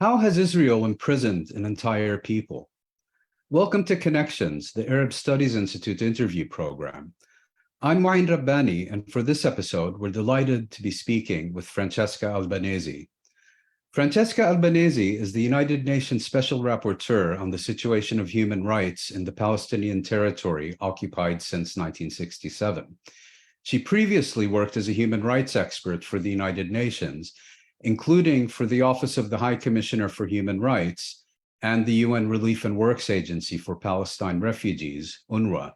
How has Israel imprisoned an entire people? Welcome to Connections, the Arab Studies Institute interview program. I'm Mouin Rabbani, and for this episode, we're delighted to be speaking with Francesca Albanese. Francesca Albanese is the United Nations Special Rapporteur on the situation of human rights in the Palestinian Territory Occupied since 1967. She previously worked as a human rights expert for the United Nations, including for the Office of the High Commissioner for Human Rights and the UN Relief and Works Agency for Palestine Refugees, UNRWA.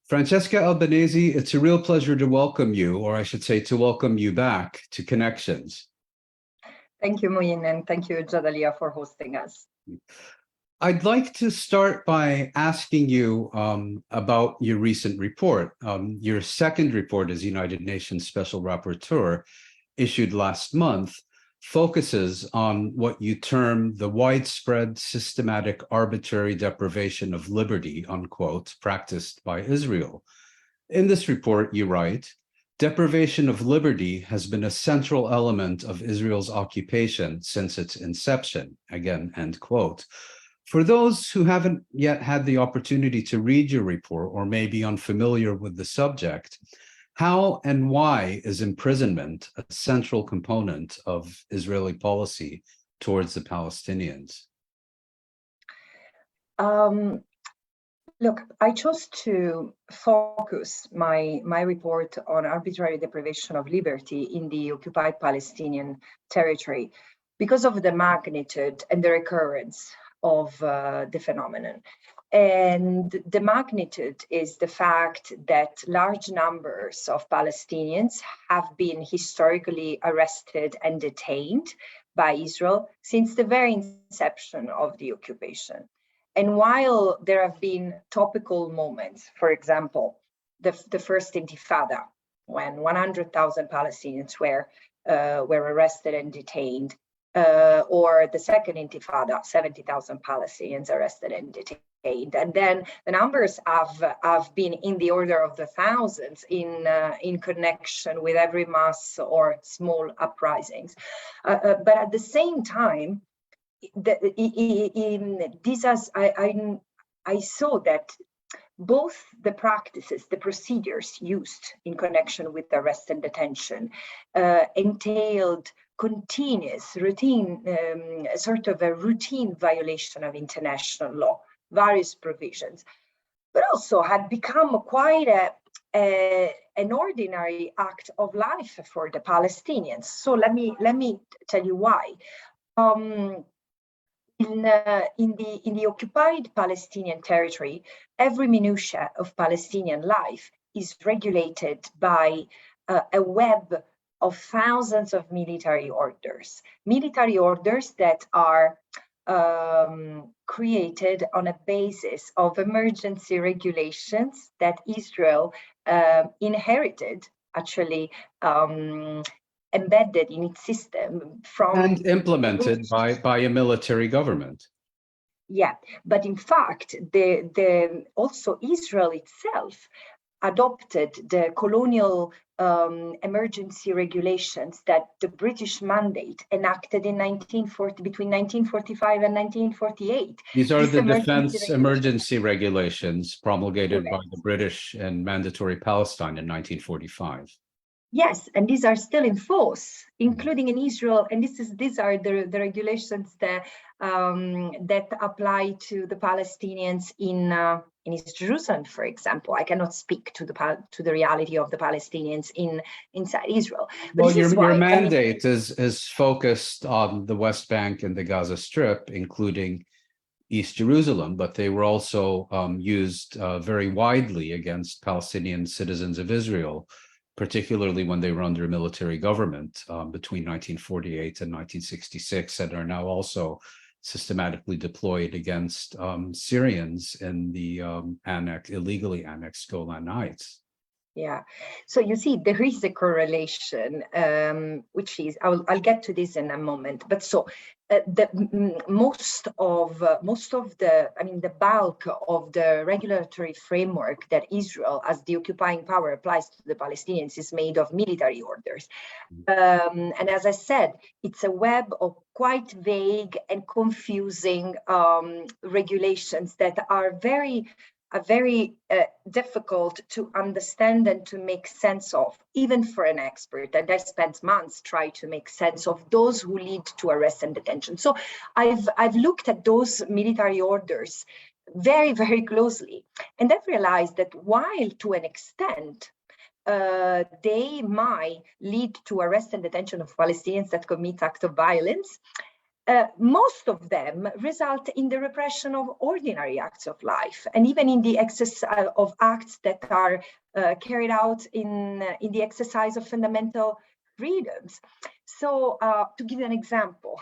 Francesca Albanese, it's a real pleasure to welcome you, or I should say to welcome you back to Connections. Thank you, Mouin, and thank you, Jadaliyya, for hosting us. I'd like to start by asking you about your recent report. Your second report as United Nations Special Rapporteur, issued last month, focuses on what you term the widespread, systematic, arbitrary deprivation of liberty, unquote, practiced by Israel. In this report, you write, deprivation of liberty has been a central element of Israel's occupation since its inception, again, end quote. For those who haven't yet had the opportunity to read your report or may be unfamiliar with the subject, how and why is imprisonment a central component of Israeli policy towards the Palestinians? Look, I chose to focus my report on arbitrary deprivation of liberty in the occupied Palestinian territory because of the magnitude and the recurrence of the phenomenon. And the magnitude is the fact that large numbers of Palestinians have been historically arrested and detained by Israel since the very inception of the occupation. And while there have been topical moments, for example, the first Intifada, when 100,000 Palestinians were arrested and detained, or the second Intifada, 70,000 Palestinians arrested and detained. And then the numbers have been in the order of the thousands in connection with every mass or small uprisings. But at the same time, I saw that both the practices, the procedures used in connection with arrest and detention entailed continuous, sort of a routine violation of international law, various provisions, but also had become quite an ordinary act of life for the Palestinians. So let me tell you why. In the occupied Palestinian territory, every minutiae of Palestinian life is regulated by a web of thousands of military orders that are created on a basis of emergency regulations that Israel inherited, actually embedded in its system from and implemented by a military government. Yeah, but in fact, also Israel itself adopted the colonial emergency regulations that the British mandate enacted in between 1945 and 1948. These are the defense emergency regulations promulgated by the British and mandatory Palestine in 1945. Yes, and these are still in force, including in Israel. And these are the regulations that apply to the Palestinians in East Jerusalem, for example. I cannot speak to the reality of the Palestinians inside Israel. But well, your mandate is focused on the West Bank and the Gaza Strip, including East Jerusalem, but they were also used very widely against Palestinian citizens of Israel, particularly when they were under a military government between 1948 and 1966, and are now also systematically deployed against Syrians in the illegally annexed Golan Heights. Yeah. So you see, there is a correlation, which is, I'll get to this in a moment. But so most of the, I mean, the bulk of the regulatory framework that Israel, as the occupying power, applies to the Palestinians is made of military orders. And as I said, it's a web of quite vague and confusing regulations that are very difficult to understand and to make sense of, even for an expert. And I spent months trying to make sense of those who lead to arrest and detention. So I've looked at those military orders very, very closely, and I've realized that while to an extent they might lead to arrest and detention of Palestinians that commit acts of violence, most of them result in the repression of ordinary acts of life, and even in the excess of acts that are carried out in the exercise of fundamental freedoms. So to give you an example,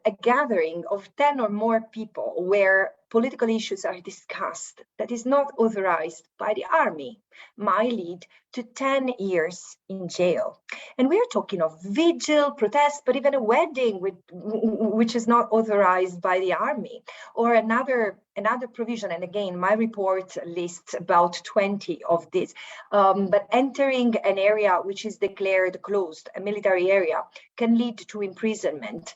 a gathering of 10 or more people where political issues are discussed that is not authorized by the army might lead to 10 years in jail. And we are talking of vigil, protests, but even a wedding which is not authorized by the army. Or another provision, and again, my report lists about 20 of these, but entering an area which is declared closed, a military area, can lead to imprisonment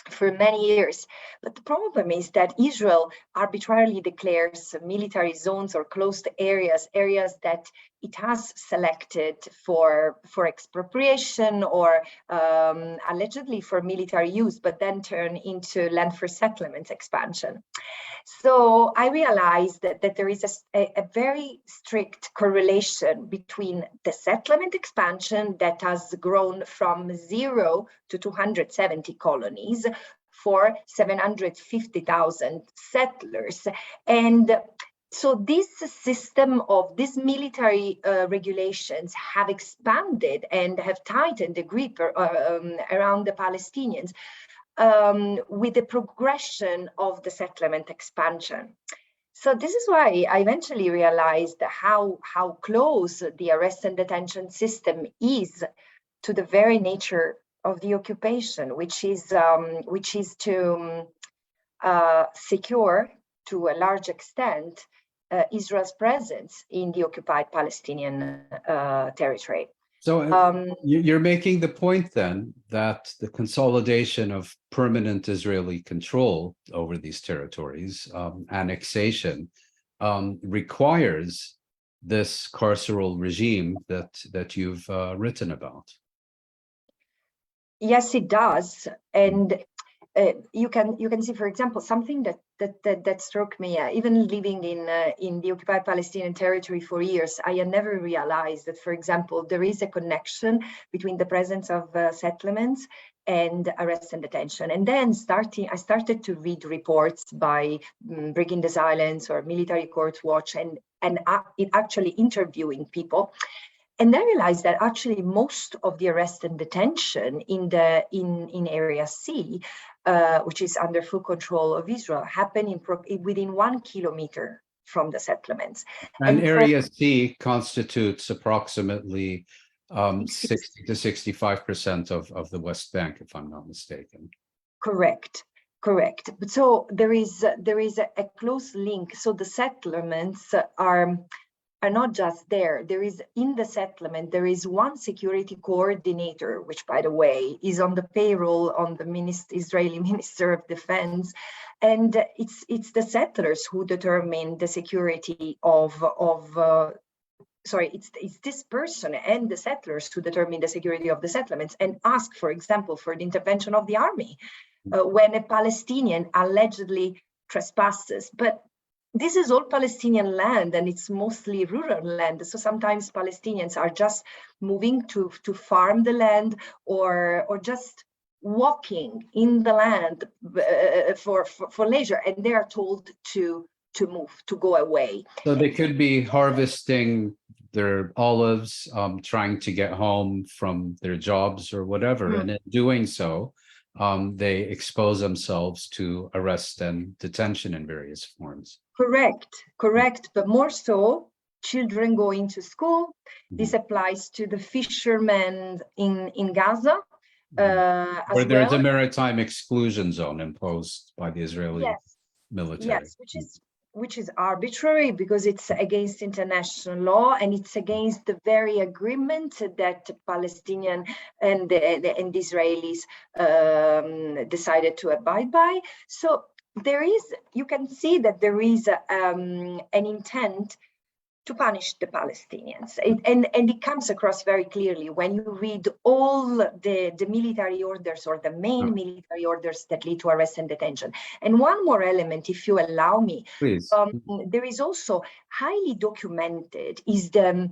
for many years. But the problem is that Israel arbitrarily declares military zones or closed areas that it has selected for expropriation or allegedly for military use, but then turn into land for settlement expansion. So I realized that there is a very strict correlation between the settlement expansion that has grown from 0 to 270 colonies for 750,000 settlers. And so this system of these military regulations have expanded and have tightened the grip around the Palestinians with the progression of the settlement expansion. So this is why I eventually realized how close the arrest and detention system is to the very nature of the occupation, which is to secure, to a large extent, Israel's presence in the occupied Palestinian territory. So you're making the point then that the consolidation of permanent Israeli control over these territories, annexation, requires this carceral regime that you've written about. Yes, it does, and you can see, for example, something that struck me. Even living in the occupied Palestinian territory for years, I had never realized that, for example, there is a connection between the presence of settlements and arrest and detention. And then I started to read reports by Breaking the Silence or Military Court Watch, and actually interviewing people. And I realized that actually most of the arrest and detention in Area C, which is under full control of Israel, happen within 1 kilometer from the settlements. And Area C constitutes approximately 60 to 65% of the West Bank, if I'm not mistaken. Correct. But so there is a close link. So the settlements are not just there. There is, in the settlement, there is one security coordinator, which, by the way, is on the payroll on the Israeli Minister of Defense. And it's the settlers who determine the security it's this person and the settlers who determine the security of the settlements and ask, for example, for the intervention of the army when a Palestinian allegedly trespasses. But this is all Palestinian land, and it's mostly rural land. So sometimes Palestinians are just moving to farm the land or just walking in the land for leisure, and they are told to move, to go away. So they could be harvesting their olives, trying to get home from their jobs or whatever, and in doing so, they expose themselves to arrest and detention in various forms. Correct. But more so, children going to school. This applies to the fishermen in Gaza Where as there's well. a maritime exclusion zone imposed by the Israeli military. Yes, which is arbitrary because it's against international law and it's against the very agreement that Palestinian and the Israelis decided to abide by. So you can see that there is an intent to punish the Palestinians. And it comes across very clearly when you read all the military orders or the main military orders that lead to arrest and detention. And one more element, if you allow me, Please. there is also highly documented is the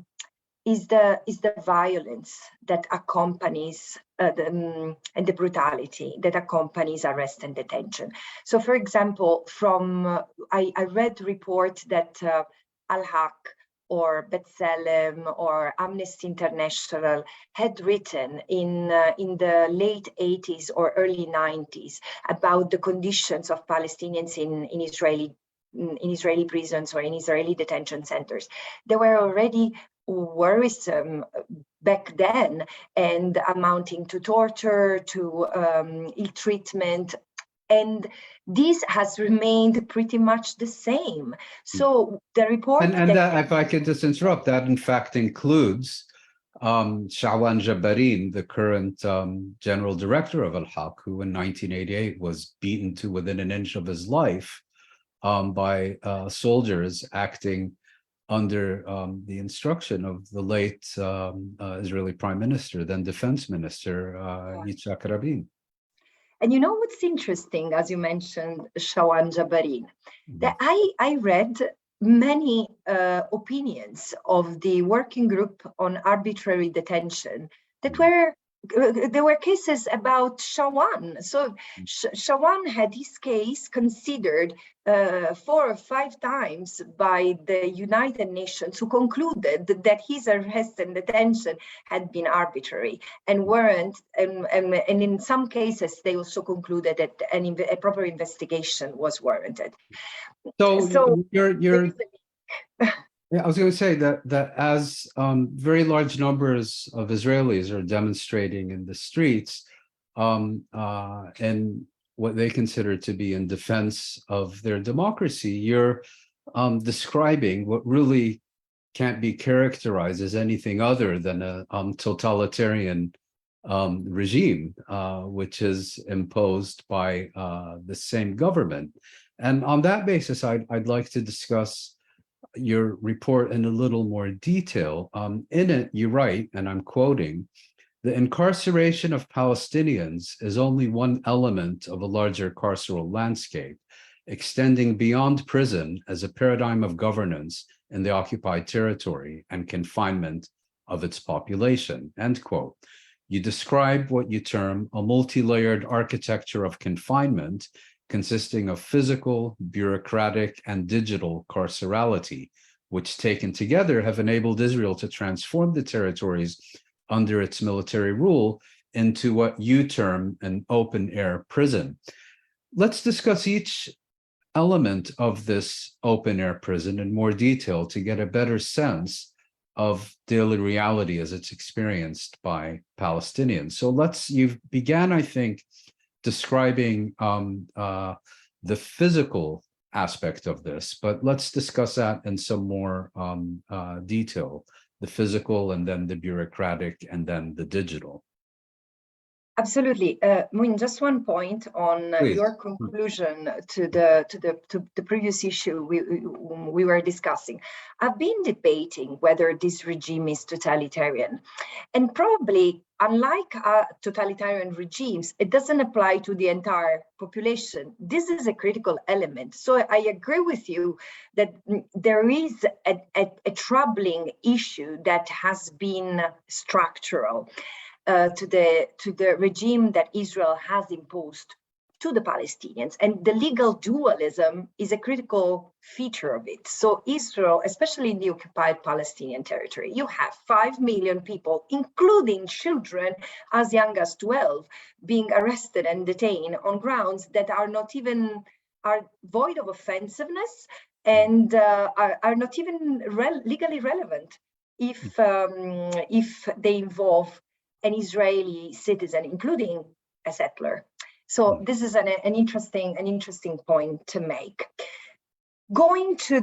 violence that accompanies and the brutality that accompanies arrest and detention. So, for example, I read reports that Al-Haq or B'Tselem or Amnesty International had written in the late 80s or early 90s about the conditions of Palestinians in Israeli prisons or in Israeli detention centers. They were already worrisome back then and amounting to torture, to ill treatment. And this has remained pretty much the same. So the report and that, if I could just interrupt, that in fact includes Shawan Jabarin, the current general director of Al-Haq, who in 1988 was beaten to within an inch of his life by soldiers acting under the instruction of the late Israeli Prime Minister, then Defense Minister Yitzhak Rabin. And you know what's interesting, as you mentioned, Shawan Jabarin, that I read many opinions of the working group on arbitrary detention that there were cases about Shawan. So Shawan had his case considered 4 or 5 times by the United Nations, who concluded that his arrest and detention had been arbitrary and weren't. And in some cases, they also concluded that a proper investigation was warranted. So you're yeah, I was going to say that as very large numbers of Israelis are demonstrating in the streets and what they consider to be in defense of their democracy, you're describing what really can't be characterized as anything other than a totalitarian regime, which is imposed by the same government. And on that basis, I'd like to discuss your report in a little more detail. In it, you write, and I'm quoting, "The incarceration of Palestinians is only one element of a larger carceral landscape, extending beyond prison as a paradigm of governance in the occupied territory and confinement of its population," end quote. You describe what you term a multi-layered architecture of confinement consisting of physical, bureaucratic, and digital carcerality, which taken together have enabled Israel to transform the territories under its military rule into what you term an open-air prison. Let's discuss each element of this open-air prison in more detail to get a better sense of daily reality as it's experienced by Palestinians. So you began, I think, describing the physical aspect of this, but let's discuss that in some more detail, the physical and then the bureaucratic and then the digital. Absolutely. Mouin, just one point on your conclusion to the previous issue we were discussing. I've been debating whether this regime is totalitarian, and probably unlike totalitarian regimes, it doesn't apply to the entire population. This is a critical element. So I agree with you that there is a troubling issue that has been structural. To the regime that Israel has imposed to the Palestinians. And the legal dualism is a critical feature of it. So Israel, especially in the occupied Palestinian territory, you have 5 million people, including children as young as 12, being arrested and detained on grounds that are void of offensiveness and are not even legally relevant if they involve an Israeli citizen, including a settler. So this is an interesting point to make. Going to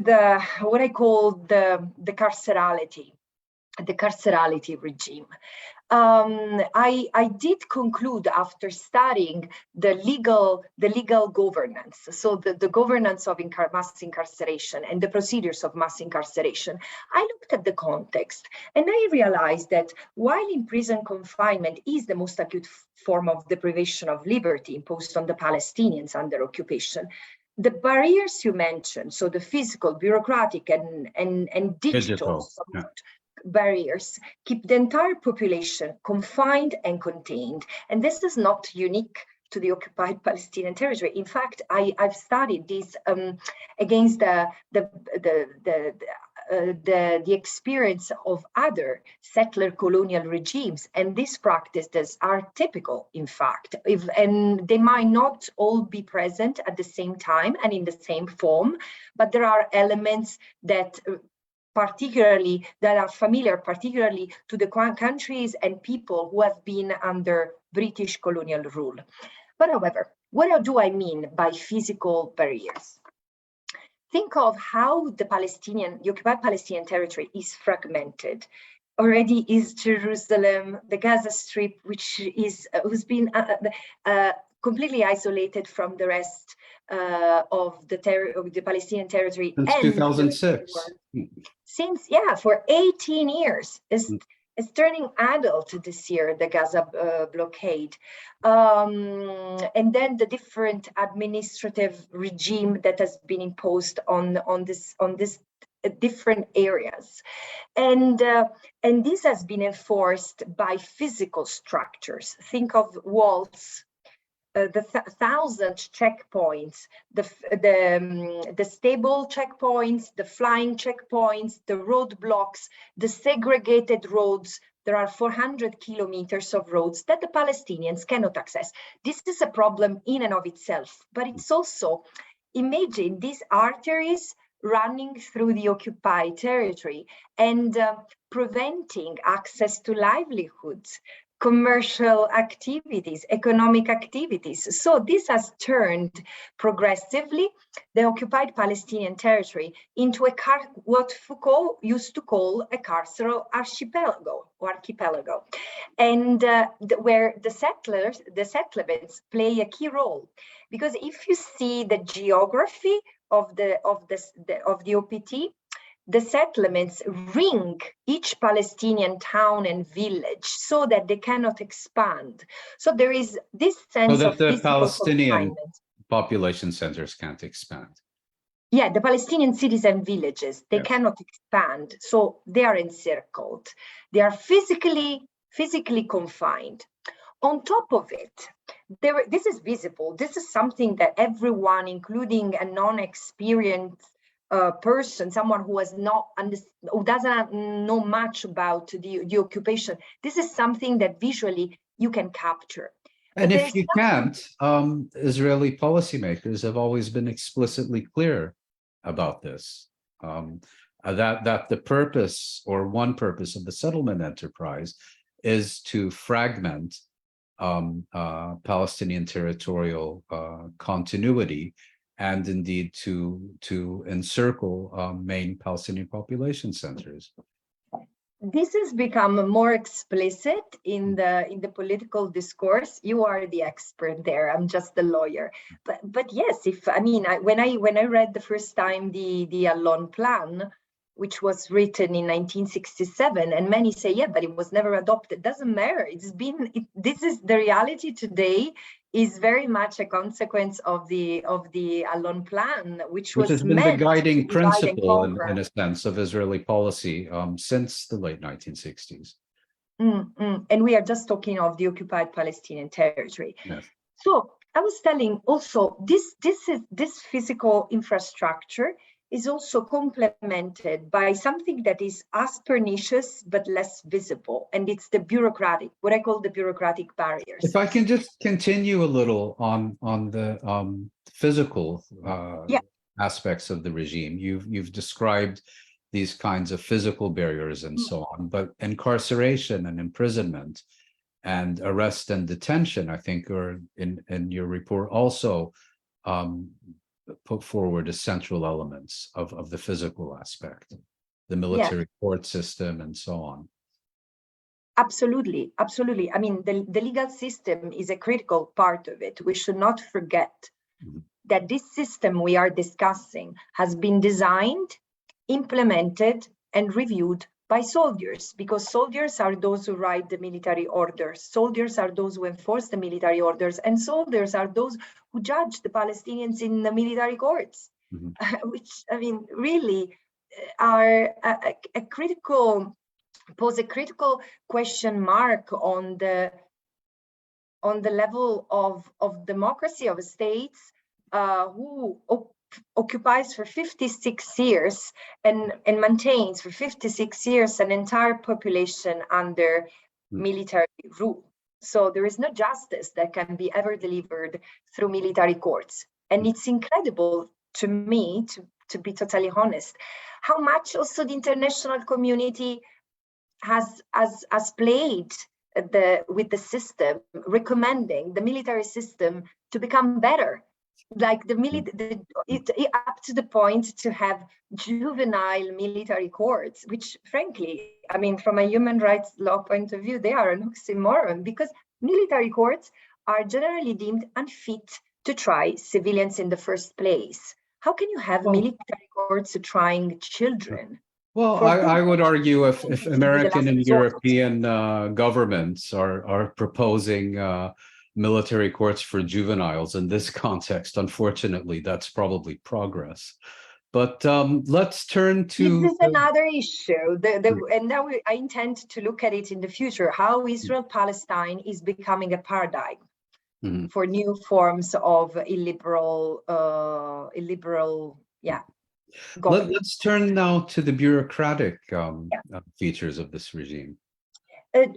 what I call the carcerality regime. I did conclude after studying the legal governance, so the governance of mass incarceration and the procedures of mass incarceration. I looked at the context and I realized that while imprisoned confinement is the most acute form of deprivation of liberty imposed on the Palestinians under occupation, the barriers you mentioned, so the physical, bureaucratic, and digital barriers, keep the entire population confined and contained. And this is not unique to the occupied Palestinian territory. In fact, I've studied this against the experience of other settler colonial regimes, and these practices are typical, in fact, and they might not all be present at the same time and in the same form, but there are elements that are familiar particularly to the countries and people who have been under British colonial rule. But however, what do I mean by physical barriers? Think of how the occupied Palestinian territory is fragmented. Already is Jerusalem, the Gaza Strip, who's been completely isolated from the rest of the Palestinian territory. Since 2006. For 18 years. It's turning adult this year, the Gaza blockade. And then the different administrative regime that has been imposed on this different areas. And this has been enforced by physical structures. Think of walls, the 1,000 checkpoints, the stable checkpoints, the flying checkpoints, the roadblocks, the segregated roads. There are 400 kilometers of roads that the Palestinians cannot access. This is a problem in and of itself, but it's also, imagine these arteries running through the occupied territory and preventing access to livelihoods, commercial activities, economic activities. So this has turned progressively the occupied Palestinian territory into what Foucault used to call a carceral archipelago, and where the settlements play a key role. Because if you see the geography of the OPT, the settlements ring each Palestinian town and village so that they cannot expand. So there is this sense of the Palestinian population centers can't expand. Yeah, the Palestinian cities and villages, they cannot expand. So they are encircled. They are physically confined. On top of it, this is visible. This is something that everyone, including a non-experienced person, someone who doesn't know much about the occupation, this is something that visually you can capture. And if you can't, Israeli policymakers have always been explicitly clear about this, that the purpose or one purpose of the settlement enterprise is to fragment Palestinian territorial continuity, and indeed to encircle main Palestinian population centers. This has become more explicit in the political discourse. You are the expert there. I'm just the lawyer. But yes, when I read the first time the Allon Plan, which was written in 1967, and many say, yeah, but it was never adopted. Doesn't matter. This is the reality today. Is very much a consequence of the Allon Plan, which has been the guiding principle in a sense of Israeli policy since the late 1960s. And we are just talking of the occupied Palestinian territory. Yes. So I was telling also this physical infrastructure is also complemented by something that is as pernicious but less visible, and it's what I call the bureaucratic barriers. If I can just continue a little on the physical aspects of the regime. You've described these kinds of physical barriers and so on, but incarceration and imprisonment and arrest and detention, I think, are in your report also put forward as central elements of the physical aspect, the military court system and so on. Absolutely, absolutely. I mean, the legal system is a critical part of it. We should not forget that this system we are discussing has been designed, implemented, and reviewed by soldiers, because soldiers are those who write the military orders, soldiers are those who enforce the military orders, and soldiers are those who judge the Palestinians in the military courts, which, I mean, really are pose a critical question mark on the level of democracy of states who occupies for 56 years and maintains for 56 years an entire population under military rule. So there is no justice that can be ever delivered through military courts. And it's incredible to me, to be totally honest, how much also the international community has played with the system, recommending the military system to become better, like up to the point to have juvenile military courts, which frankly, I mean, from a human rights law point of view, they are an oxymoron, because military courts are generally deemed unfit to try civilians in the first place. How can you have military courts trying children? Well, I would argue if American and European governments are proposing military courts for juveniles in this context, unfortunately, that's probably progress. But let's turn to— This is another issue, and now I intend to look at it in the future, how Israel-Palestine is becoming a paradigm for new forms of illiberal, Let's turn now to the bureaucratic features of this regime.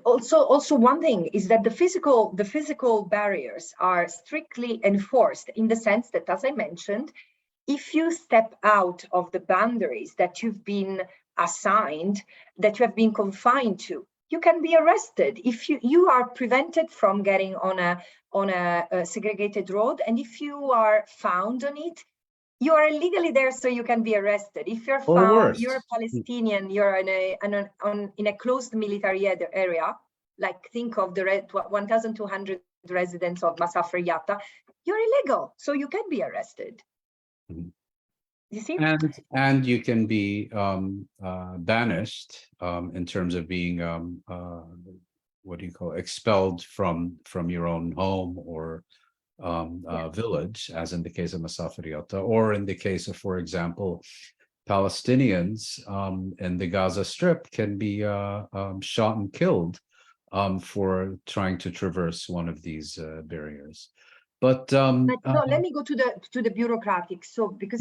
Also, one thing is that the physical barriers are strictly enforced, in the sense that, as I mentioned, if you step out of the boundaries that you've been assigned, that you have been confined to, you can be arrested. If you are prevented from getting on a segregated road, and if you are found on it, you are illegally there, so you can be arrested. If you're found, you're a Palestinian, you're in a closed military area, like think of the 1,200 residents of Massafra Yatta, you're illegal, so you can be arrested. You see? And you can be banished in terms of being what do you call it? Expelled from your own home or village, as in the case of Massafra Yatta, or in the case of, for example, Palestinians in the Gaza Strip can be shot and killed for trying to traverse one of these barriers. But no, let me go to the bureaucratic. So because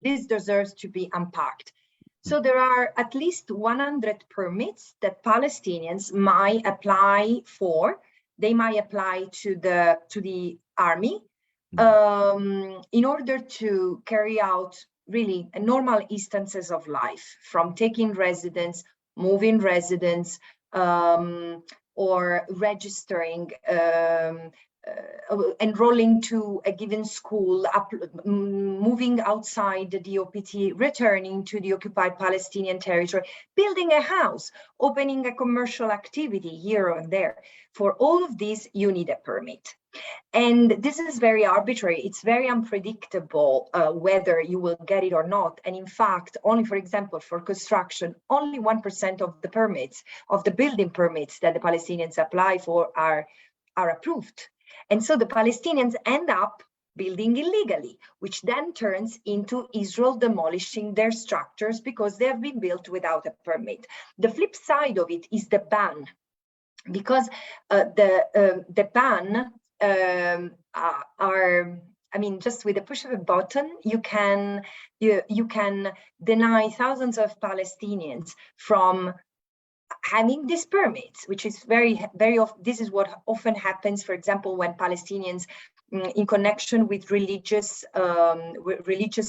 this deserves to be unpacked. So there are at least 100 permits that Palestinians might apply for. They might apply to the army in order to carry out really normal instances of life, from taking residence, moving residence, or registering, enrolling to a given school, moving outside the OPT, returning to the occupied Palestinian territory, building a house, opening a commercial activity here or there. For all of these, you need a permit. And this is very arbitrary. It's very unpredictable whether you will get it or not. And in fact, only, for example, for construction, only 1% of the permits, of the building permits that the Palestinians apply for are approved. And so the Palestinians end up building illegally, which then turns into Israel demolishing their structures because they have been built without a permit. The flip side of it is the ban, because the ban I mean, just with the push of a button, you can deny thousands of Palestinians from having these permits, which is very often, this is what often happens, for example, when Palestinians in connection with religious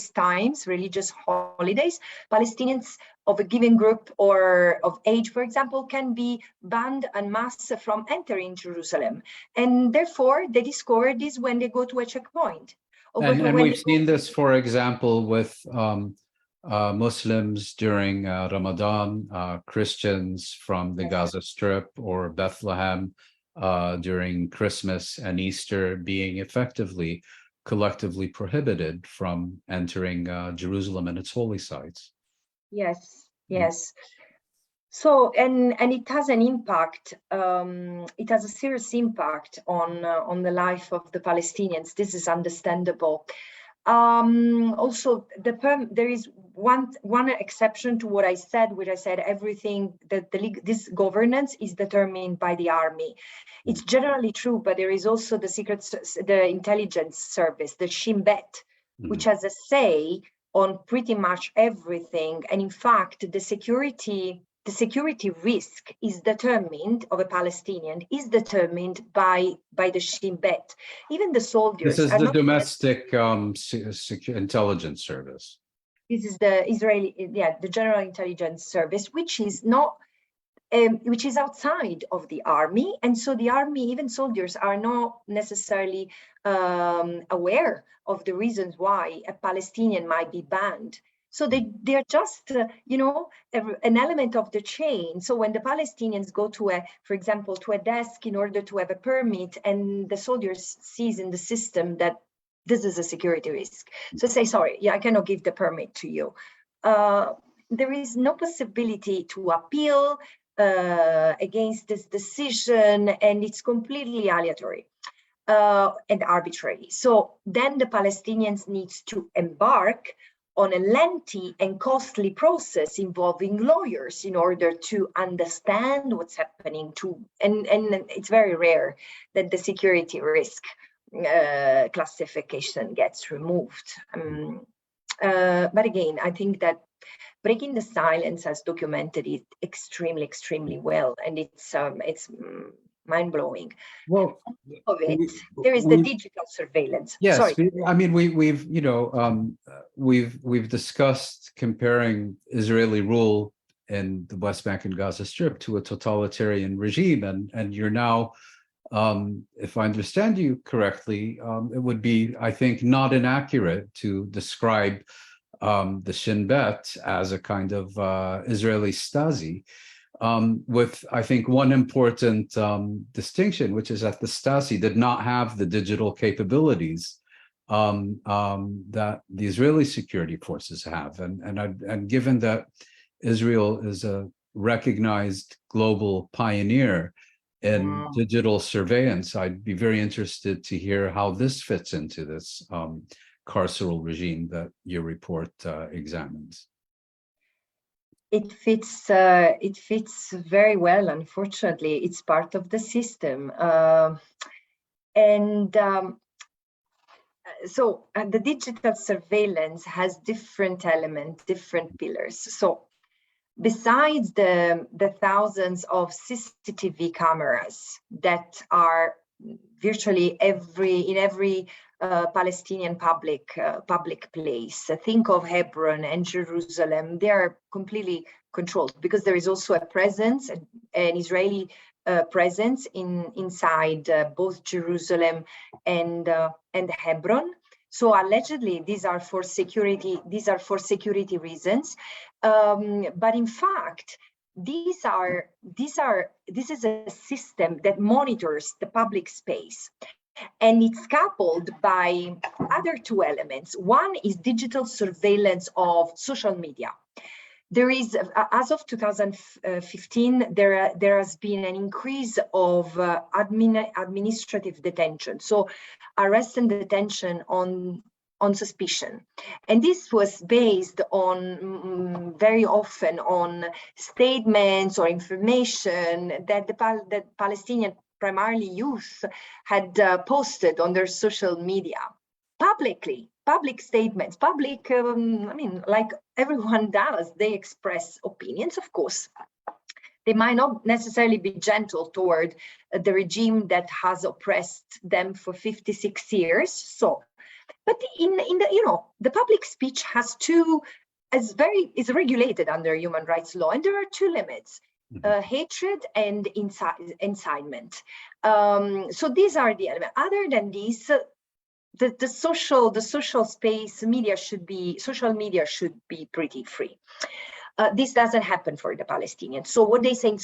times, religious holidays, Palestinians of a given group or of age, for example, can be banned en masse from entering Jerusalem. And therefore, they discover this when they go to a checkpoint. And we've seen this, for example, with Muslims during Ramadan, Christians from the Gaza Strip or Bethlehem during Christmas and Easter being effectively collectively prohibited from entering Jerusalem and its holy sites. Yes, yes. So, and it has an impact. It has a serious impact on the life of the Palestinians. This is understandable. Also, there is one exception to what I said, which I said everything that this governance is determined by the army. It's generally true, but there is also the intelligence service, the Shin Bet, which has a say on pretty much everything. And in fact, the security risk is determined of a Palestinian is determined by the Shin Bet. Even the soldiers. This is the domestic intelligence service. This is the Israeli, the General Intelligence Service, which is not, which is outside of the army, and so the army, even soldiers, are not necessarily aware of the reasons why a Palestinian might be banned. So they're just, an element of the chain. So when the Palestinians go to for example, to a desk in order to have a permit, and the soldiers sees in the system that this is a security risk, so say, sorry, I cannot give the permit to you. There is no possibility to appeal against this decision, and it's completely aleatory and arbitrary. So then the Palestinians need to embark on a lengthy and costly process involving lawyers in order to understand what's happening and it's very rare that the security risk classification gets removed. But again, I think that Breaking the Silence has documented it extremely, extremely well, and it's mind-blowing. Well, of it, there is the digital surveillance. Yes, sorry. I mean we've discussed comparing Israeli rule in the West Bank and Gaza Strip to a totalitarian regime, and you're now, if I understand you correctly, it would be, I think, not inaccurate to describe the Shin Bet as a kind of Israeli Stasi. With, I think, one important distinction, which is that the Stasi did not have the digital capabilities that the Israeli security forces have. And given that Israel is a recognized global pioneer in digital surveillance, I'd be very interested to hear how this fits into this carceral regime that your report examines. It fits very well. Unfortunately, it's part of the system, so the digital surveillance has different elements, different pillars. So besides the thousands of CCTV cameras that are virtually in every Palestinian public place. Think of Hebron and Jerusalem. They are completely controlled because there is also a presence, an Israeli presence inside both Jerusalem and Hebron. So allegedly, these are for security reasons. But in fact, this is a system that monitors the public space. And it's coupled by other two elements. One is digital surveillance of social media. There is, as of 2015, there has been an increase of administrative detention. So arrest and detention on suspicion. And this was based on very often on statements or information that the Palestinian, primarily youth, had posted on their social media publicly, public statements, like everyone does, they express opinions, of course. they might not necessarily be gentle toward the regime that has oppressed them for 56 years. So, but in the the public speech has is regulated under human rights law, and there are two limits: hatred and incitement. So these are the elements. Other than these, the social space, social media should be pretty free. This doesn't happen for the Palestinians. So what they say on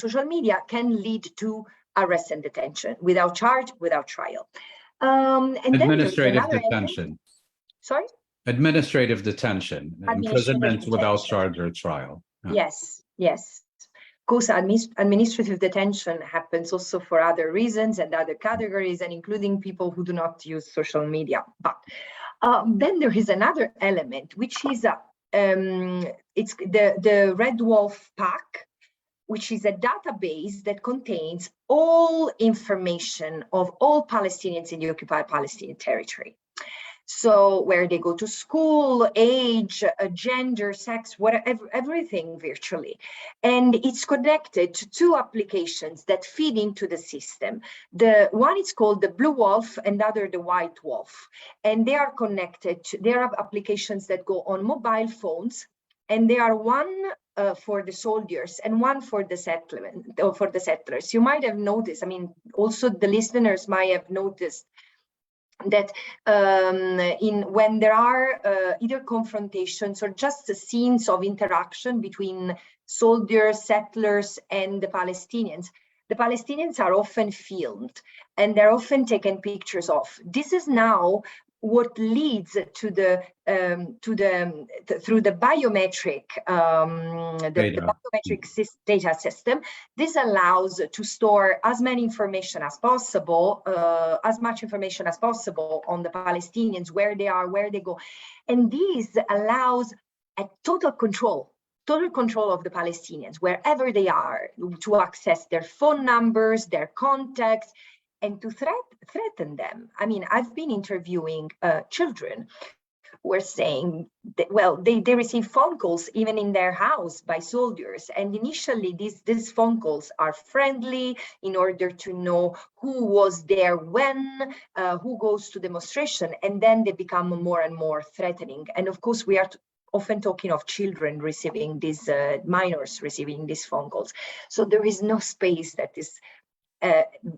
social media can lead to arrest and detention without charge, without trial. And administrative detention. Element. Sorry? Administrative detention, imprisonment without charge or trial. Yes, yes. Of course, administrative detention happens also for other reasons and other categories, and including people who do not use social media. But then there is another element, which is it's the Red Wolf Pack, which is a database that contains all information of all Palestinians in the occupied Palestinian territory. So where they go to school, age, gender, sex, whatever, everything virtually. And it's connected to two applications that feed into the system. The one is called the Blue Wolf and the other the White Wolf. And they are connected to, there are applications that go on mobile phones, and they are one for the soldiers and one for the settlement, or for the settlers. You might have noticed, I mean, also the listeners might have noticed that when there are either confrontations or just the scenes of interaction between soldiers, settlers, and the Palestinians are often filmed and they're often taken pictures of. This is now what leads to the through the biometric data system. This allows to store as much information as possible on the Palestinians, where they are, where they go, and this allows a total control of the Palestinians wherever they are, to access their phone numbers, their contacts, and to threaten them. I mean, I've been interviewing children who are saying that, well, they receive phone calls even in their house by soldiers. And initially these phone calls are friendly in order to know who was there when, who goes to demonstration, and then they become more and more threatening. And of course, we are often talking of children receiving these, minors receiving these phone calls. So there is no space that is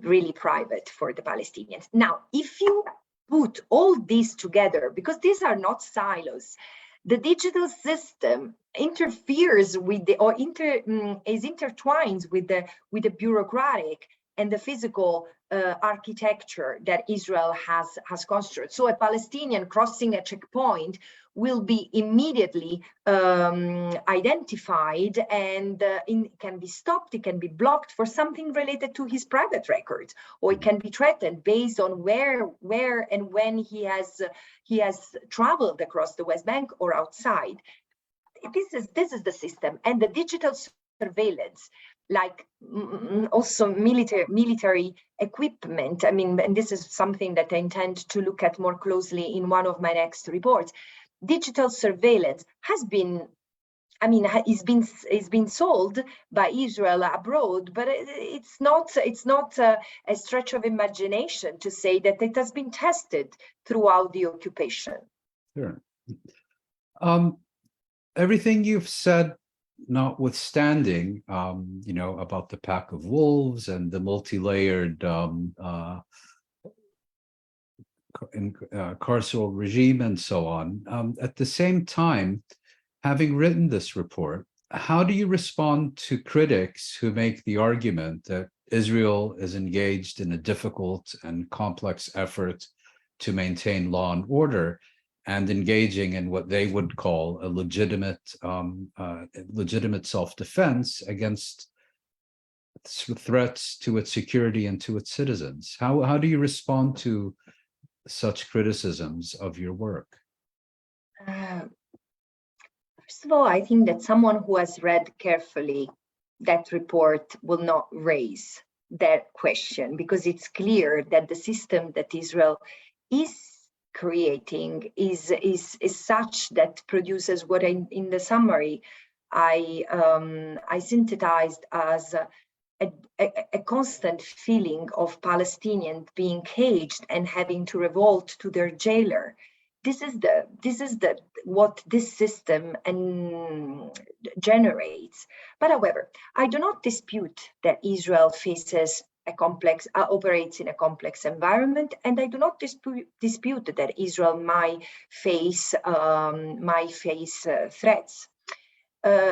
really private for the Palestinians. Now, if you put all these together, because these are not silos, the digital system interferes with the, or is intertwined with the bureaucratic and the physical architecture that Israel has constructed. So a Palestinian crossing a checkpoint will be immediately identified, and can be stopped, it can be blocked for something related to his private records, or it can be threatened based on where and when he has traveled across the West Bank or outside. This is the system, and the digital surveillance, like also military equipment. I mean, and this is something that I intend to look at more closely in one of my next reports. Digital surveillance has been, I mean, it's been sold by Israel abroad, but it's not a stretch of imagination to say that it has been tested throughout the occupation. Sure. Everything you've said notwithstanding, about the pack of wolves and the multi-layered carceral regime and so on. At the same time, having written this report, how do you respond to critics who make the argument that Israel is engaged in a difficult and complex effort to maintain law and order, and engaging in what they would call a legitimate self-defense against threats to its security and to its citizens? How do you respond to such criticisms of your work? First of all, I think that someone who has read carefully that report will not raise that question, because it's clear that the system that Israel is creating is such that produces what in the summary I synthesized as a constant feeling of Palestinians being caged and having to revolt to their jailer. This is what this system generates. But however, I do not dispute that Israel faces operates in a complex environment, and I do not dispute that Israel might face threats,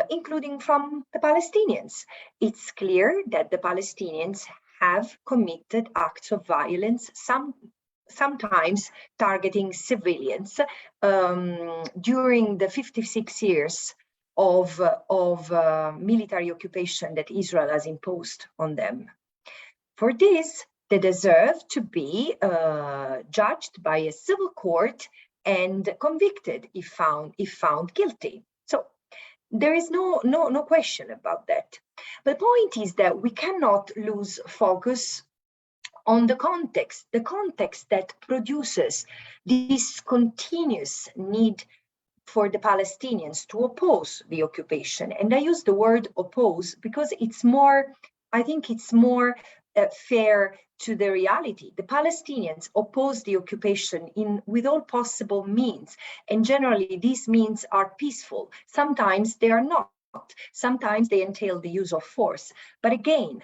including from the Palestinians. It's clear that the Palestinians have committed acts of violence, sometimes targeting civilians, during the 56 years of military occupation that Israel has imposed on them. For this, they deserve to be judged by a civil court and convicted if found guilty. So there is no question about that. But the point is that we cannot lose focus on the context that produces this continuous need for the Palestinians to oppose the occupation. And I use the word oppose because I think it's more fair to the reality. The Palestinians oppose the occupation with all possible means, and generally these means are peaceful. Sometimes they are not. Sometimes they entail the use of force. But again,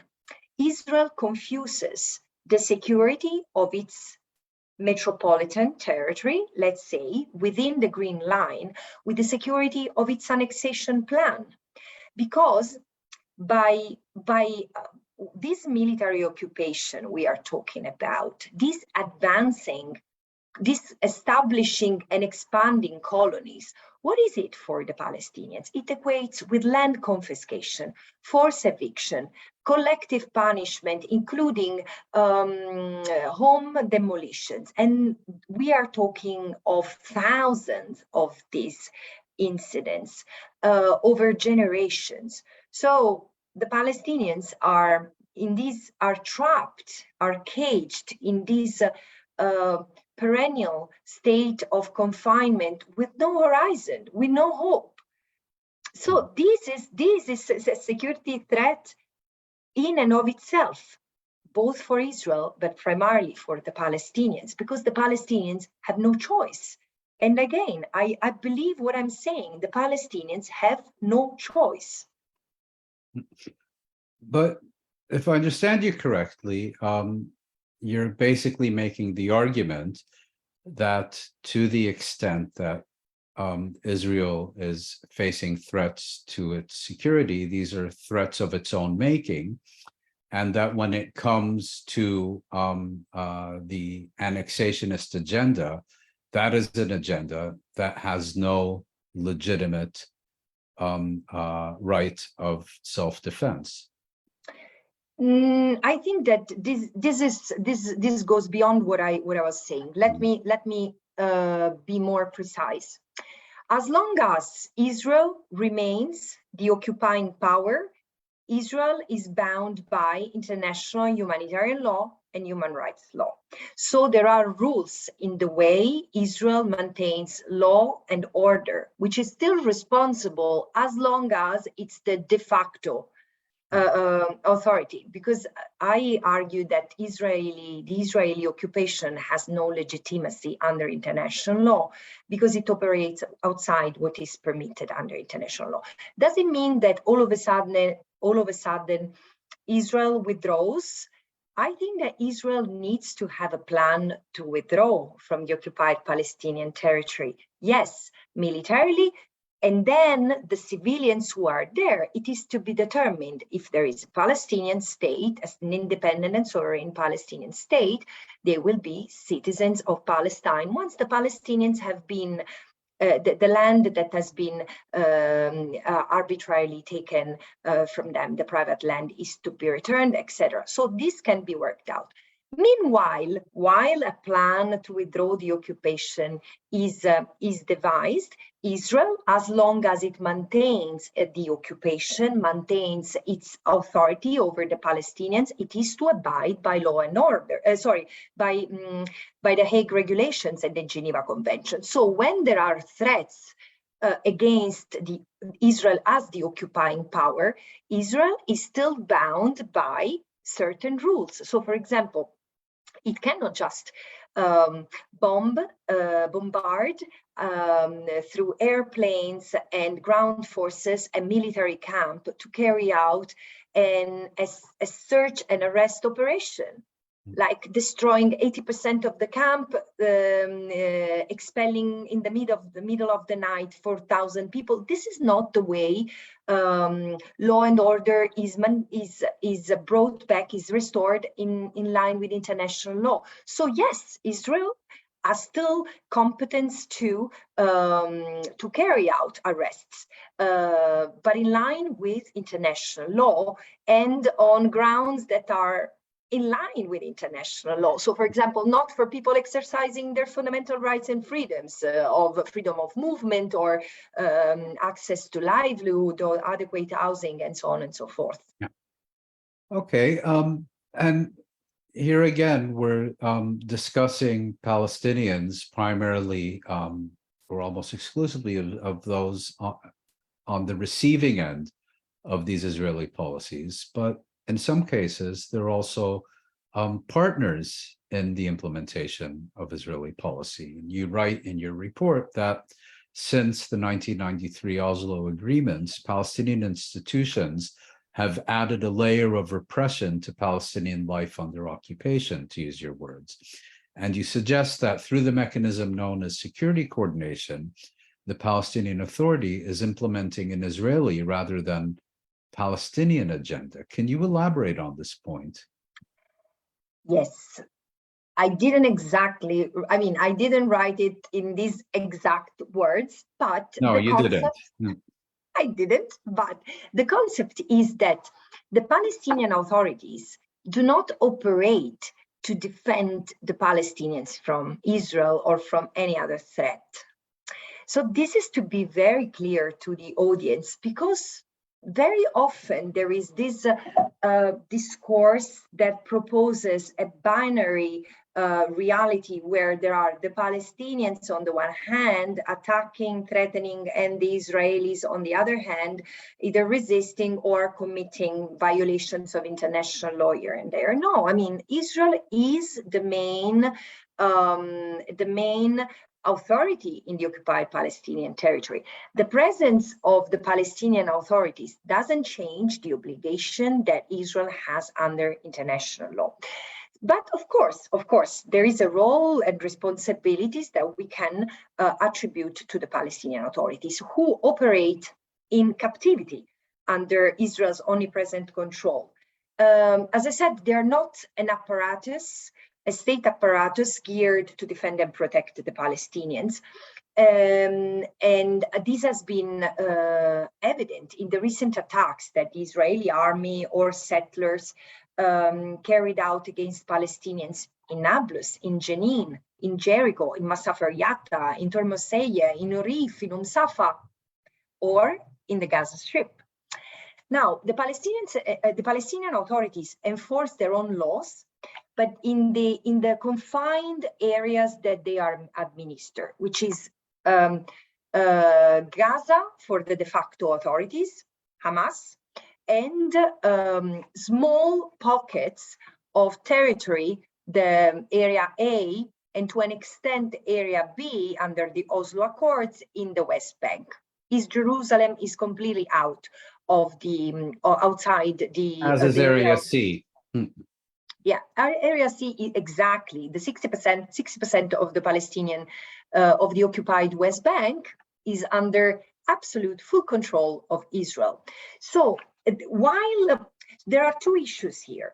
Israel confuses the security of its metropolitan territory, let's say, within the Green Line, with the security of its annexation plan. Because by this military occupation we are talking about, this establishing and expanding colonies, what is it for the Palestinians? It equates with land confiscation, forced eviction, collective punishment, including home demolitions. And we are talking of thousands of these incidents over generations. So the Palestinians are trapped, are caged in this perennial state of confinement with no horizon, with no hope. So this is a security threat in and of itself, both for Israel, but primarily for the Palestinians, because the Palestinians have no choice. And again, I believe what I'm saying, the Palestinians have no choice. But if I understand you correctly, you're basically making the argument that to the extent that Israel is facing threats to its security, these are threats of its own making, and that when it comes to the annexationist agenda, that is an agenda that has no legitimate right of self-defense. I think that this goes beyond what I was saying. Let me be more precise. As long as Israel remains the occupying power, Israel is bound by international humanitarian law and human rights law. So there are rules in the way Israel maintains law and order, which is still responsible as long as it's the de facto authority, because I argue that the Israeli occupation has no legitimacy under international law because it operates outside what is permitted under international law. Does it mean that all of a sudden Israel withdraws? I think that Israel needs to have a plan to withdraw from the occupied Palestinian territory. Yes, militarily. And then the civilians who are there, it is to be determined if there is a Palestinian state, as an independent and sovereign Palestinian state, they will be citizens of Palestine. Once the Palestinians have been, the land that has been arbitrarily taken from them, the private land is to be returned, etc. So this can be worked out. Meanwhile, while a plan to withdraw the occupation is devised, Israel, as long as it maintains the occupation, maintains its authority over the Palestinians, it is to abide by law and order, by the Hague regulations and the Geneva Convention. So when there are threats against Israel as the occupying power, Israel is still bound by certain rules. So, for example, it cannot just bombard through airplanes and ground forces a military camp to carry out a search and arrest operation, like destroying 80% of the camp, expelling in the middle of the night 4,000 people. This is not the way law and order is brought back, is restored in line with international law. So yes, Israel has still competence to carry out arrests, but in line with international law and on grounds that are in line with international law. So, for example, not for people exercising their fundamental rights and freedoms of freedom of movement or access to livelihood or adequate housing and so on and so forth. Yeah. Okay. And here again, we're discussing Palestinians primarily or almost exclusively of those on the receiving end of these Israeli policies, but in some cases, they're also partners in the implementation of Israeli policy. And you write in your report that since the 1993 Oslo agreements, Palestinian institutions have added a layer of repression to Palestinian life under occupation, to use your words. And you suggest that through the mechanism known as security coordination, the Palestinian Authority is implementing an Israeli rather than Palestinian agenda. Can you elaborate on this point? Yes, I didn't write it in these exact words, but no, you didn't. I didn't, but the concept is that the Palestinian authorities do not operate to defend the Palestinians from Israel or from any other threat. So this is to be very clear to the audience, because very often there is this discourse that proposes a binary reality where there are the Palestinians on the one hand attacking, threatening, and the Israelis on the other hand either resisting or committing violations of international law here and there. No, I mean, Israel is the main authority in the occupied Palestinian territory. The presence of the Palestinian authorities doesn't change the obligation that Israel has under international law. But of course, there is a role and responsibilities that we can attribute to the Palestinian authorities, who operate in captivity under Israel's omnipresent control. As I said, they're not an apparatus, a state apparatus geared to defend and protect the Palestinians. And this has been evident in the recent attacks that the Israeli army or settlers carried out against Palestinians in Nablus, in Jenin, in Jericho, in Masafer Yatta, in Tormoseye, in Urif, in Safa, or in the Gaza Strip. Now, the Palestinian authorities enforce their own laws, but in the confined areas that they are administered, which is Gaza for the de facto authorities, Hamas, and small pockets of territory, the Area A, and to an extent Area B under the Oslo Accords in the West Bank. East Jerusalem is completely out of the outside the. As is Area C. Yeah, Area C, exactly. The 60% of the Palestinian, of the occupied West Bank is under absolute full control of Israel. So while there are two issues here,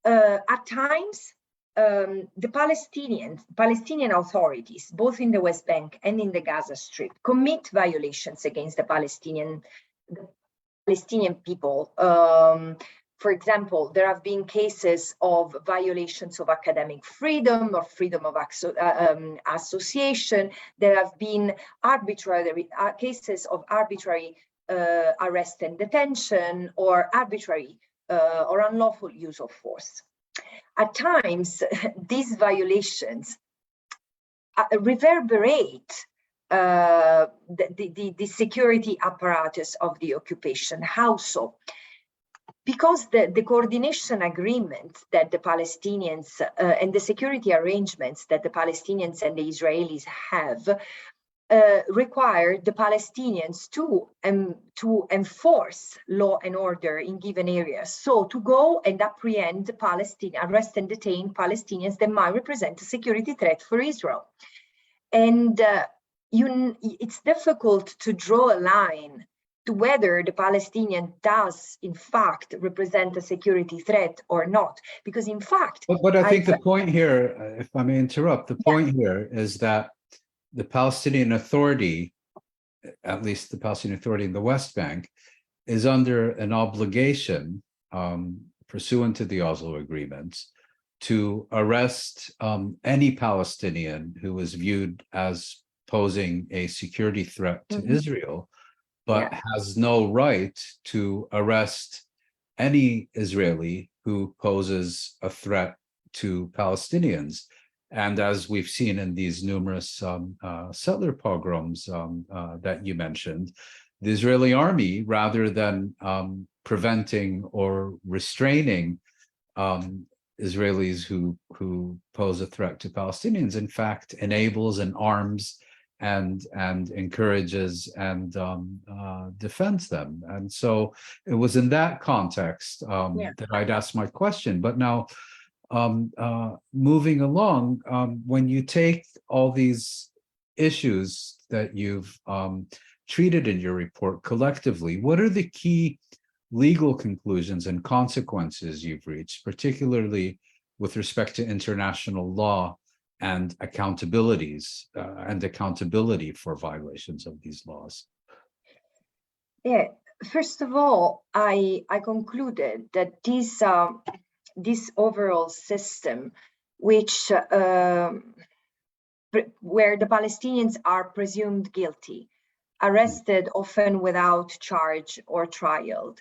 at times the Palestinian authorities, both in the West Bank and in the Gaza Strip, commit violations against the Palestinian people. For example, there have been cases of violations of academic freedom or freedom of association. There have been cases of arbitrary arrest and detention or arbitrary or unlawful use of force. At times, these violations reverberate the security apparatus of the occupation. How so? Because the coordination agreement that the Palestinians and the security arrangements that the Palestinians and the Israelis have require the Palestinians to enforce law and order in given areas. So to go and apprehend arrest and detain Palestinians that might represent a security threat for Israel. And it's difficult to draw a line to whether the Palestinian does in fact represent a security threat or not, because in fact— But I think the point here, if I may interrupt, the point here is that the Palestinian Authority, at least the Palestinian Authority in the West Bank, is under an obligation pursuant to the Oslo agreements to arrest any Palestinian who is viewed as posing a security threat to Israel, but has no right to arrest any Israeli who poses a threat to Palestinians. And as we've seen in these numerous settler pogroms that you mentioned, the Israeli army, rather than preventing or restraining Israelis who pose a threat to Palestinians, in fact, enables and arms and encourages and defends them. And so it was in that context that I'd asked my question. But now, moving along, when you take all these issues that you've treated in your report collectively, what are the key legal conclusions and consequences you've reached, particularly with respect to international law and accountability for violations of these laws? Yeah, first of all, I concluded that this overall system, which where the Palestinians are presumed guilty, arrested often without charge or trial,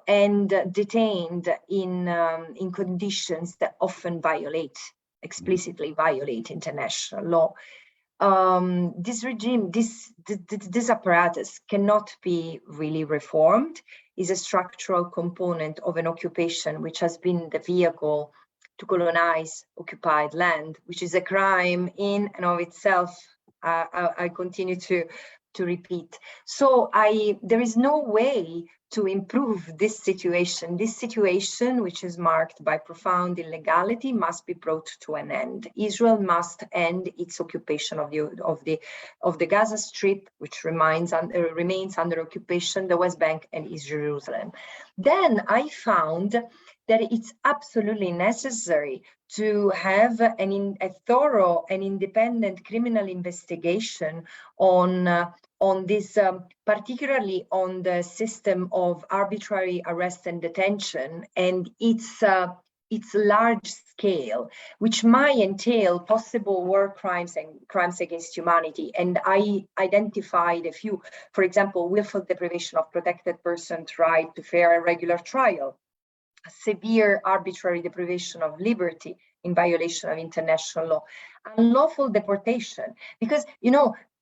and detained in conditions that often explicitly violate international law. This regime, this apparatus cannot be really reformed, is a structural component of an occupation which has been the vehicle to colonize occupied land, which is a crime in and of itself. I continue to repeat. So there is no way to improve this situation. This situation, which is marked by profound illegality, must be brought to an end. Israel must end its occupation of the Gaza Strip, which remains under occupation, the West Bank, and East Jerusalem. Then I found that it's absolutely necessary to have a thorough and independent criminal investigation on this, particularly on the system of arbitrary arrest and detention and its large scale, which might entail possible war crimes and crimes against humanity. And I identified a few, for example, willful deprivation of protected person's right to fair and regular trial, severe arbitrary deprivation of liberty in violation of international law, unlawful deportation, because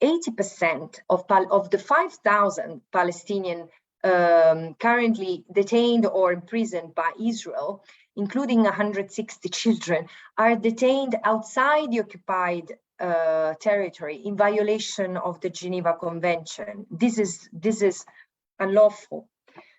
80% of the 5,000 Palestinian currently detained or imprisoned by Israel, including 160 children, are detained outside the occupied territory in violation of the Geneva Convention. This is unlawful.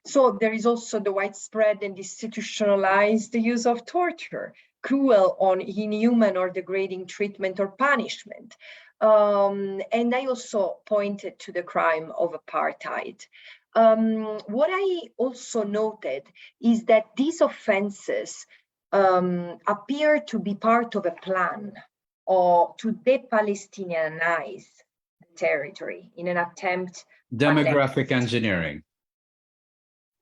So there is also the widespread and institutionalized use of torture, cruel or inhuman or degrading treatment or punishment. And I also pointed to the crime of apartheid. What I also noted is that these offenses appear to be part of a plan to de-Palestinianize the territory in an attempt— demographic engineering.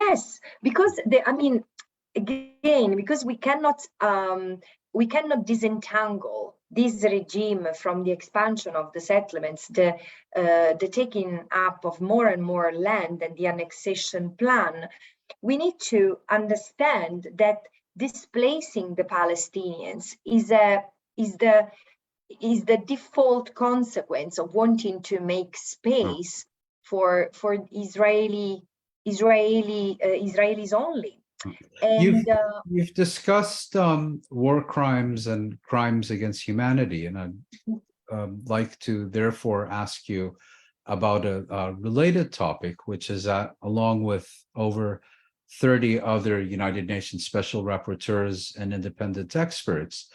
Yes, because because we cannot disentangle this regime from the expansion of the settlements, the taking up of more and more land and the annexation plan. We need to understand that displacing the Palestinians is is the default consequence of wanting to make space for Israelis only. And you've discussed war crimes and crimes against humanity, and I'd like to therefore ask you about a related topic, which is that along with over 30 other United Nations Special Rapporteurs and independent experts,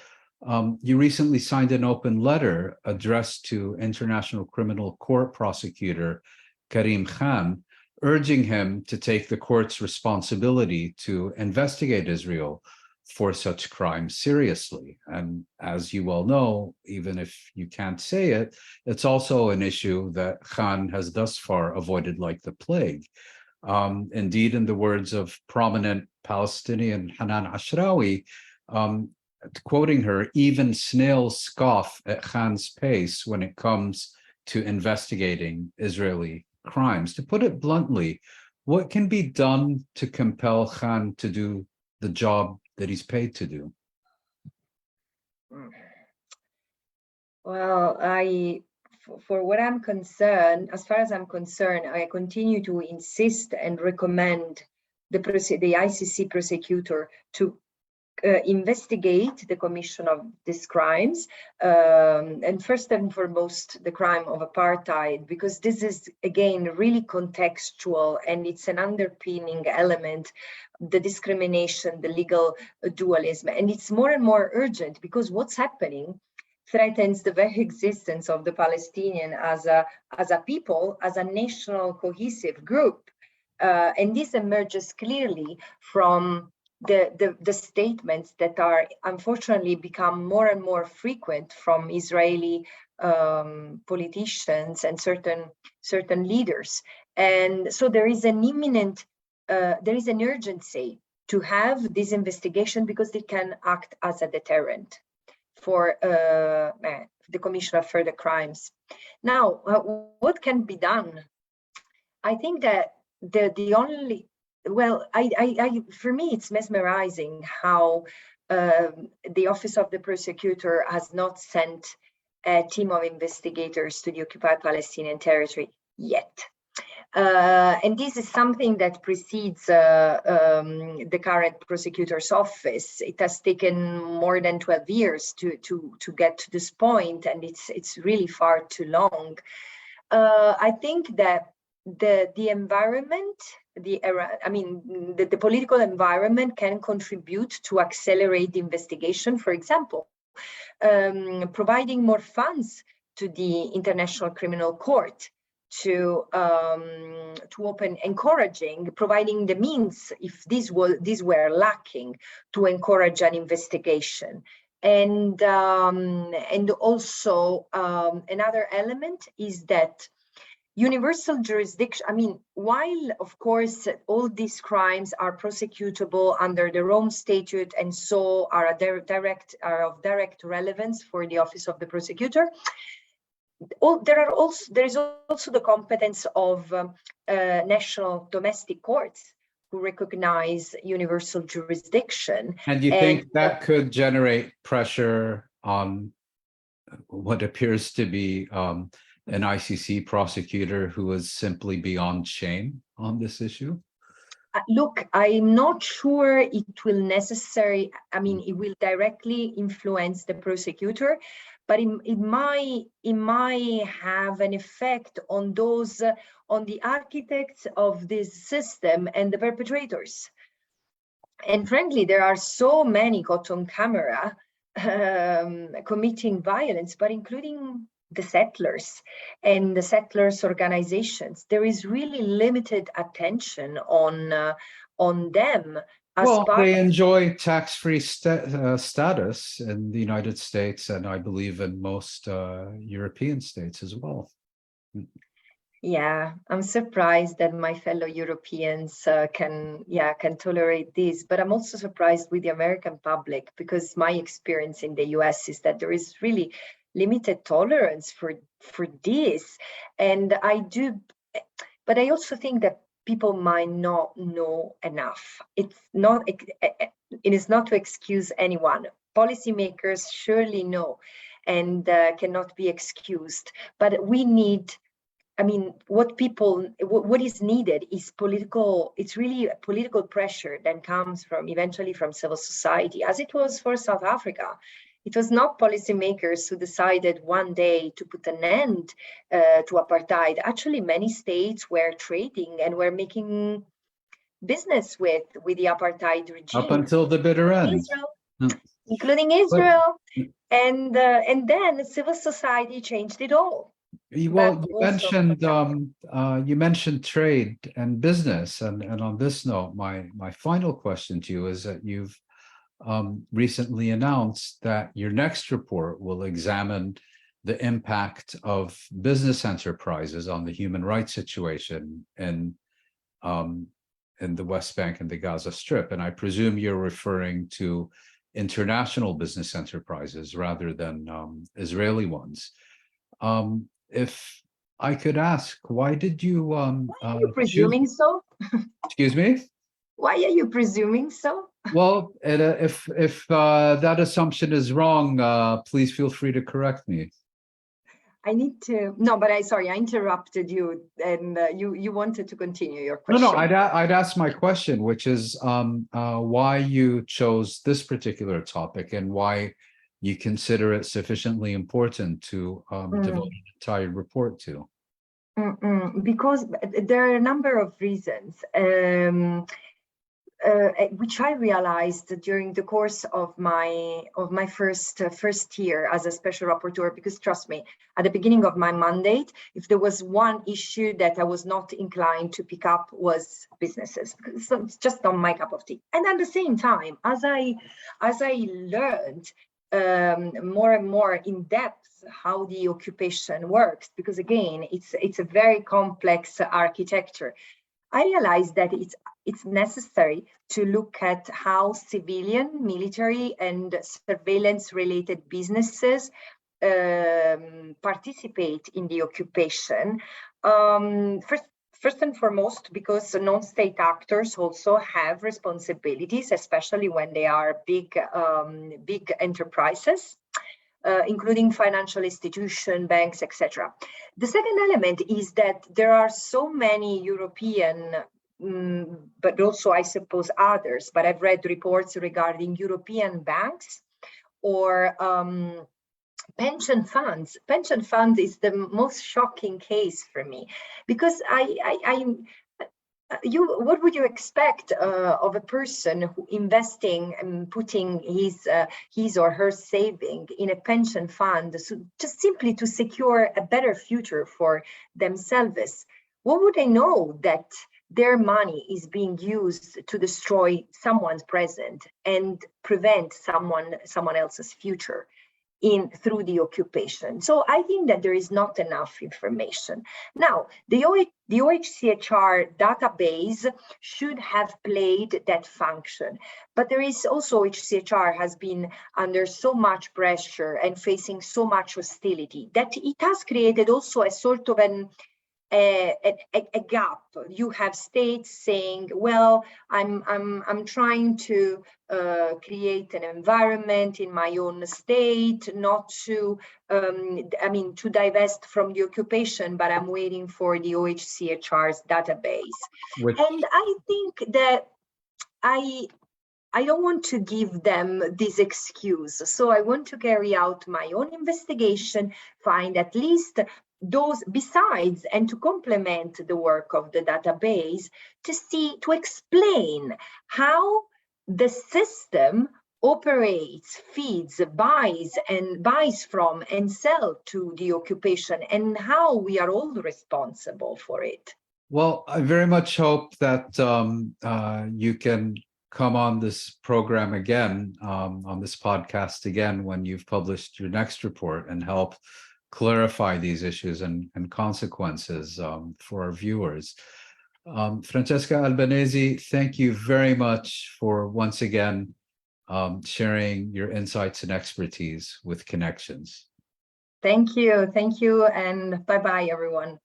you recently signed an open letter addressed to International Criminal Court prosecutor Karim Khan, urging him to take the court's responsibility to investigate Israel for such crimes seriously. And as you well know, even if you can't say it, it's also an issue that Khan has thus far avoided like the plague. Indeed, in the words of prominent Palestinian Hanan Ashrawi, quoting her, even snails scoff at Khan's pace when it comes to investigating Israeli crimes. To put it bluntly, what can be done to compel Khan to do the job that he's paid to do? Well, for what I'm concerned, as far as I'm concerned, I continue to insist and recommend the ICC prosecutor to investigate the commission of these crimes, and first and foremost, the crime of apartheid, because this is, again, really contextual, and it's an underpinning element, the discrimination, the legal dualism, and it's more and more urgent because what's happening threatens the very existence of the Palestinian as a people, as a national cohesive group, and this emerges clearly from the statements that are unfortunately become more and more frequent from Israeli politicians and certain leaders. And so there is an urgency to have this investigation because it can act as a deterrent for the commission of further crimes. Now, what can be done? I think that the only, well, for me, it's mesmerizing how the Office of the Prosecutor has not sent a team of investigators to the occupied Palestinian territory yet. And this is something that precedes the current prosecutor's office. It has taken more than 12 years to get to this point, and it's really far too long. I think that the environment, the political environment can contribute to accelerate the investigation. For example, providing more funds to the International Criminal Court, to open, providing the means, if these were lacking, to encourage an investigation. And also another element is that universal jurisdiction, while of course all these crimes are prosecutable under the Rome Statute and so are of direct relevance for the Office of the Prosecutor, there is also the competence of national domestic courts who recognize universal jurisdiction. And you think that could generate pressure on what appears to be an ICC prosecutor who is simply beyond shame on this issue? Look, I'm not sure it will necessarily, it will directly influence the prosecutor, but it might have an effect on the architects of this system and the perpetrators. And frankly, there are so many caught on camera committing violence, but including the settlers and the settlers organizations. There is really limited attention on them. Well, they enjoy tax-free status in the United States, and I believe in most European states as well. Yeah, I'm surprised that my fellow Europeans can tolerate this, but I'm also surprised with the American public, because my experience in the US is that there is really limited tolerance for this. And but I also think that people might not know enough. It is not to excuse anyone. Policymakers surely know. and cannot be excused. But we need, I mean, what is needed is political, it's really a political pressure that comes eventually from civil society, as it was for South Africa. It was not policymakers who decided one day to put an end to apartheid. Actually, many states were trading and were making business with the apartheid regime. Up until the bitter end. Including Israel. And then civil society changed it all. Well, you mentioned trade and business, and on this note, my final question to you is that you've recently announced that your next report will examine the impact of business enterprises on the human rights situation in the West Bank and the Gaza Strip, and I presume you're referring to international business enterprises rather than Israeli ones. If I could ask, why did you why are you presuming so? Excuse me? Why are you presuming so? Well, if that assumption is wrong, please feel free to correct me. I need to, no, but sorry, I interrupted you, and you wanted to continue your question. No, I'd ask my question, which is why you chose this particular topic and why you consider it sufficiently important to devote an entire report to. Because there are a number of reasons, which I realized during the course of my first year as a special rapporteur. Because trust me, at the beginning of my mandate, if there was one issue that I was not inclined to pick up, was businesses, because it's just not my cup of tea. And at the same time, as I learned more and more in depth how the occupation works, because again, it's a very complex architecture, I realized that it's necessary to look at how civilian, military, and surveillance-related businesses participate in the occupation. First and foremost, because non-state actors also have responsibilities, especially when they are big enterprises, including financial institutions, banks, etc. The second element is that there are so many European, but also I suppose others, but I've read reports regarding European banks or pension funds. Pension fund is the most shocking case for me, because what would you expect of a person who investing and putting his or her saving in a pension fund, so just simply to secure a better future for themselves? What would they know that their money is being used to destroy someone's present and prevent someone else's future through the occupation? So I think that there is not enough information. Now, the OHCHR database should have played that function, but there is also, OHCHR has been under so much pressure and facing so much hostility that it has created also a sort of a gap. You have states saying, well, I'm trying to create an environment in my own state, not to to divest from the occupation, but I'm waiting for the OHCHR's database. And I think that I don't want to give them this excuse. So I want to carry out my own investigation, find at least those besides, and to complement the work of the database, to explain how the system operates, feeds, buys from and sells to the occupation, and how we are all responsible for it. Well, I very much hope that you can come on this program again, on this podcast again, when you've published your next report, and help clarify these issues and consequences for our viewers. Francesca Albanese, thank you very much for once again sharing your insights and expertise with Connections. Thank you, and bye-bye, everyone.